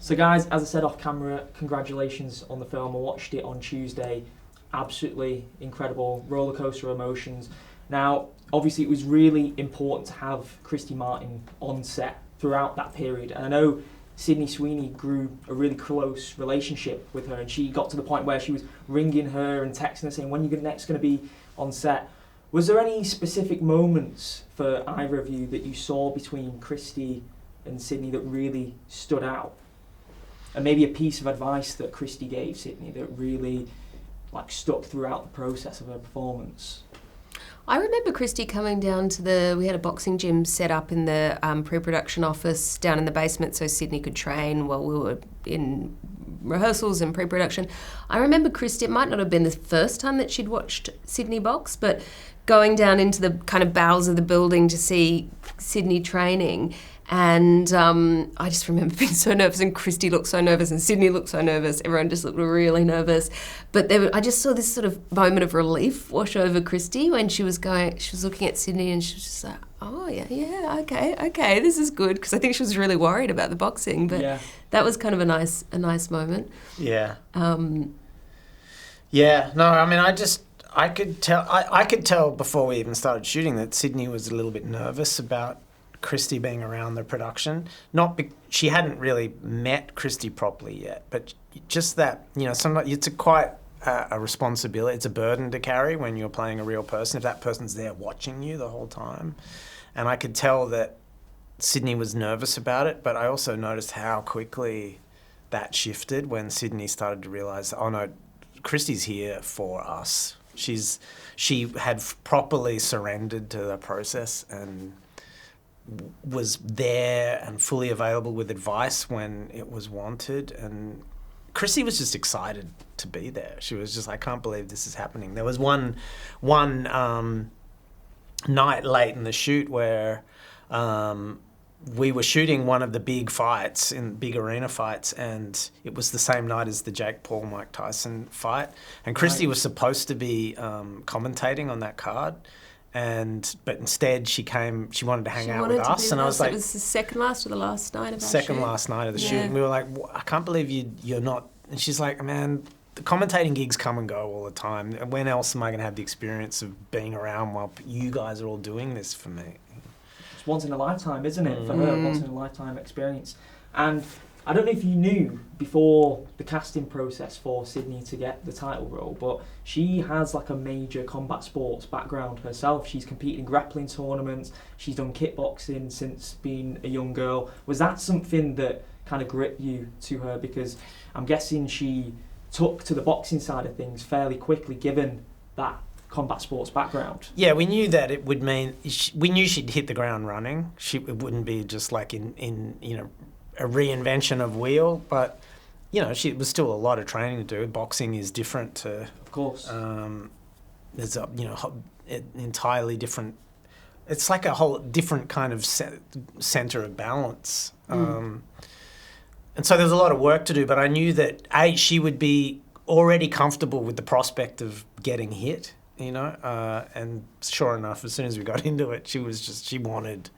So guys, as I said off camera, congratulations on the film. I watched it on Tuesday. Absolutely incredible, roller coaster of emotions. Now, obviously it was really important to have Christy Martin on set throughout that period. And I know Sydney Sweeney grew a really close relationship with her, and she got to the point where she was ringing her and texting her saying, when are you next going to be on set? Was there any specific moments for either of you that you saw between Christy and Sydney that really stood out? And maybe a piece of advice that Christy gave Sydney that really stuck throughout the process of her performance? I remember Christy coming down to we had a boxing gym set up in the pre-production office down in the basement so Sydney could train while we were in rehearsals and pre-production. I remember Christy, it might not have been the first time that she'd watched Sydney box, but going down into the kind of bowels of the building to see Sydney training. And I just remember being so nervous, and Christy looked so nervous, and Sydney looked so nervous. Everyone just looked really nervous. But I just saw this sort of moment of relief wash over Christy when she was looking at Sydney, and she was just like, oh, yeah, okay, this is good. Because I think she was really worried about the boxing. But that was kind of a nice moment. Yeah. Yeah, no, I mean, I could tell before we even started shooting that Sydney was a little bit nervous about Christy being around the production. She hadn't really met Christy properly yet, but just that, sometimes it's quite a responsibility. It's a burden to carry when you're playing a real person, if that person's there watching you the whole time. And I could tell that Sydney was nervous about it, but I also noticed how quickly that shifted when Sydney started to realise, oh no, Christy's here for us. She had properly surrendered to the process and was there and fully available with advice when it was wanted. And Christy was just excited to be there. She was just, I can't believe this is happening. There was one night late in the shoot where we were shooting one of the big arena fights, and it was the same night as the Jake Paul Mike Tyson fight, and Christy was supposed to be commentating on that card, but instead she wanted to hang out with us, and I was like, it was the second last or the last night of the shoot, and we were like, I can't believe you're not. And she's like, man, the commentating gigs come and go all the time. When else am I going to have the experience of being around while you guys are all doing this for me? It's once in a lifetime, isn't it, for her? Once in a lifetime experience. And I don't know if you knew before the casting process for Sydney to get the title role, but she has a major combat sports background herself. She's competed in grappling tournaments. She's done kickboxing since being a young girl. Was that something that kind of gripped you to her? Because I'm guessing she took to the boxing side of things fairly quickly, given that combat sports background. Yeah, we knew that it would mean we knew she'd hit the ground running. It wouldn't be just like in a reinvention of wheel, but she was still a lot of training to do. Boxing is different to, of course. There's a entirely different. It's like a whole different kind of center of balance. And so there was a lot of work to do, but I knew that she would be already comfortable with the prospect of getting hit. And sure enough, as soon as we got into it, she wanted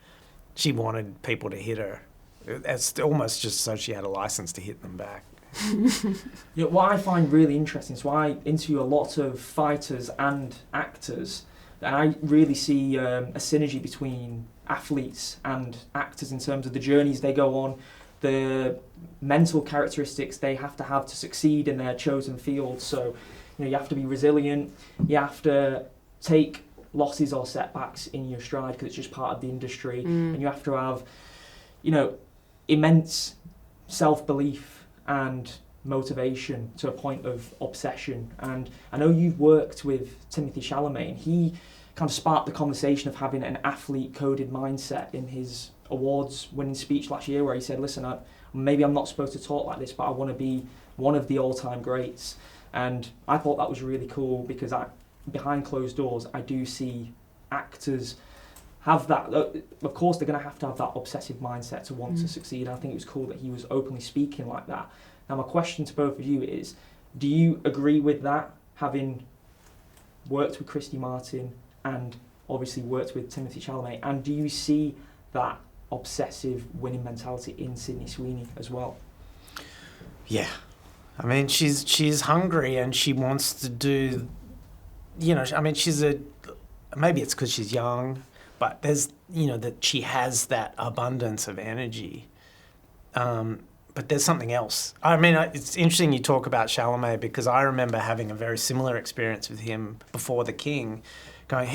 people to hit her. It's almost just so she had a license to hit them back. What I find really interesting, so I interview a lot of fighters and actors, and I really see a synergy between athletes and actors in terms of the journeys they go on, the mental characteristics they have to succeed in their chosen field. So you have to be resilient, you have to take losses or setbacks in your stride because it's just part of the industry, and you have to have, immense self-belief and motivation to a point of obsession. And I know you've worked with Timothee Chalamet, and he kind of sparked the conversation of having an athlete-coded mindset in his awards-winning speech last year, where he said, listen, maybe I'm not supposed to talk like this, but I want to be one of the all-time greats. And I thought that was really cool because behind closed doors, I do see actors have that. Of course, they're going to have that obsessive mindset to want to succeed. And I think it was cool that he was openly speaking like that. Now, my question to both of you is, do you agree with that, having worked with Christy Martin and obviously worked with Timothee Chalamet, and do you see that obsessive winning mentality in Sydney Sweeney as well? Yeah. I mean, she's hungry and she wants to do, I mean, maybe it's because she's young, but there's, that she has that abundance of energy. But there's something else. I mean, it's interesting you talk about Chalamet because I remember having a very similar experience with him before The King, going,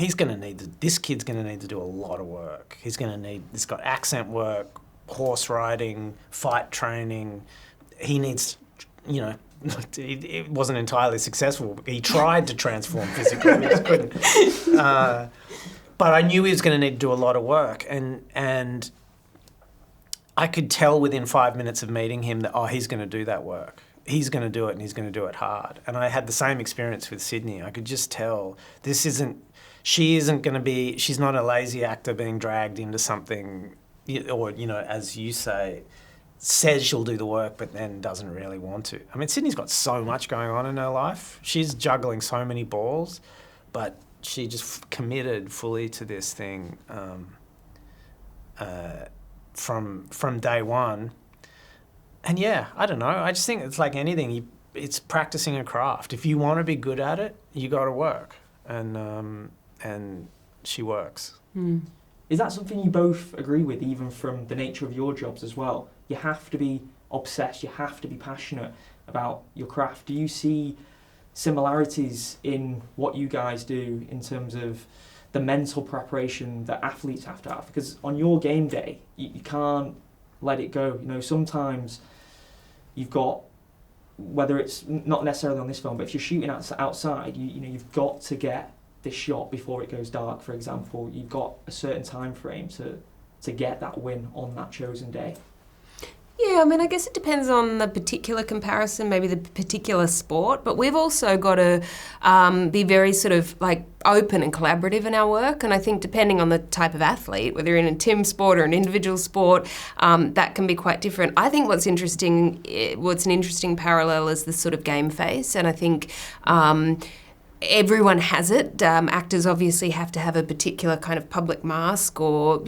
this kid's going to need to do a lot of work. He's got accent work, horse riding, fight training. He needs, it wasn't entirely successful. He tried to transform physically, he just couldn't. But I knew he was going to need to do a lot of work, and I could tell within 5 minutes of meeting him that, he's going to do that work. He's going to do it, and he's going to do it hard. And I had the same experience with Sydney. I could just tell she's not a lazy actor being dragged into something, or, as you say, says she'll do the work but then doesn't really want to. I mean, Sydney's got so much going on in her life. She's juggling so many balls, but she just committed fully to this thing from day one. And yeah, I don't know. I just think it's like anything. It's practicing a craft. If you want to be good at it, you got to work. And she works. Mm. Is that something you both agree with, even from the nature of your jobs as well? You have to be obsessed, you have to be passionate about your craft. Do you see similarities in what you guys do in terms of the mental preparation that athletes have to have? Because on your game day, you can't let it go. Sometimes you've got, whether it's not necessarily on this film, but if you're shooting outside, you've got to get this shot before it goes dark, for example. You've got a certain time frame to get that win on that chosen day. Yeah, I mean, I guess it depends on the particular comparison, maybe the particular sport, but we've also got to be very sort of like open and collaborative in our work. And I think depending on the type of athlete, whether you're in a team sport or an individual sport, that can be quite different. I think what's an interesting parallel is the sort of game face. And I think everyone has it. Actors obviously have to have a particular kind of public mask, or,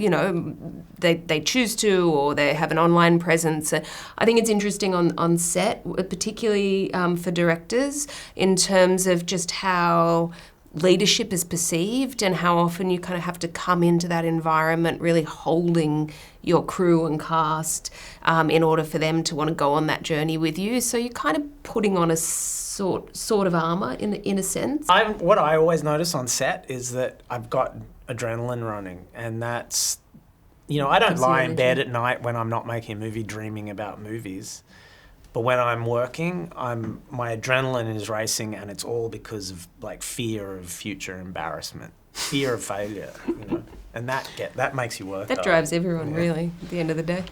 they choose to, or they have an online presence. I think it's interesting on set, particularly for directors, in terms of just how leadership is perceived and how often you kind of have to come into that environment really holding your crew and cast in order for them to want to go on that journey with you. So you're kind of putting on a sort of armour in a sense. What I always notice on set is that I've got adrenaline running, and that's, I don't lie in bed at night when I'm not making a movie dreaming about movies. But when I'm working, my adrenaline is racing, and it's all because of like fear of future embarrassment, fear of failure, and that makes you work. That drives everyone, really, at the end of the day.